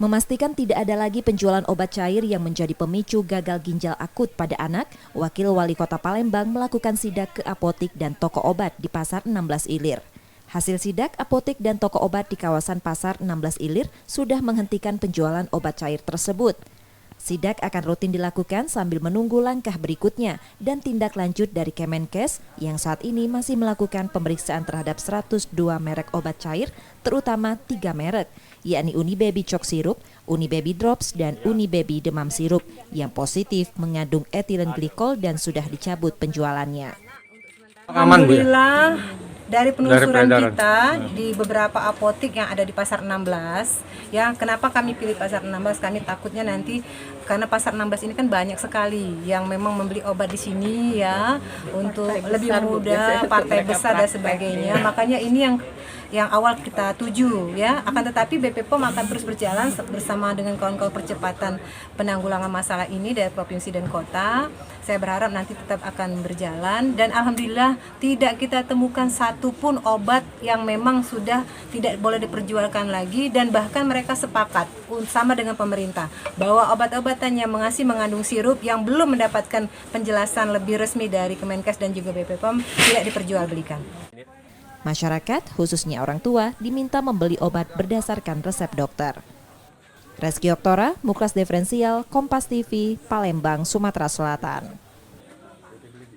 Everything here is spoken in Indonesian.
Memastikan tidak ada lagi penjualan obat cair yang menjadi pemicu gagal ginjal akut pada anak, Wakil Wali Kota Palembang melakukan sidak ke apotik dan toko obat di Pasar 16 Ilir. Hasil sidak, apotik dan toko obat di kawasan Pasar 16 Ilir sudah menghentikan penjualan obat cair tersebut. Sidak akan rutin dilakukan sambil menunggu langkah berikutnya dan tindak lanjut dari Kemenkes yang saat ini masih melakukan pemeriksaan terhadap 102 merek obat cair, terutama 3 merek, yakni Unibaby Cok Sirup, Unibaby Drops, dan Unibaby Demam Sirup yang positif mengandung etilen glikol dan sudah dicabut penjualannya. Alhamdulillah dari penelusuran kita di beberapa apotik yang ada di Pasar 16, ya kenapa kami pilih Pasar 16? Kami takutnya nanti karena Pasar 16 ini kan banyak sekali yang memang membeli obat di sini ya untuk lebih mudah, partai besar dan sebagainya. Makanya ini yang awal kita tuju ya. Akan tetapi BP POM akan terus berjalan bersama dengan kawan-kawan percepatan penanggulangan masalah ini dari provinsi dan kota. Saya berharap nanti tetap akan berjalan dan alhamdulillah tidak kita temukan satupun obat yang memang sudah tidak boleh diperjualkan lagi, dan bahkan mereka sepakat sama dengan pemerintah bahwa obat-obatan yang mengandung sirup yang belum mendapatkan penjelasan lebih resmi dari Kemenkes dan juga BP POM tidak diperjualbelikan. Masyarakat, khususnya orang tua, diminta membeli obat berdasarkan resep dokter. Reski Oktora, Muklas Diferensial, Kompas TV, Palembang, Sumatera Selatan.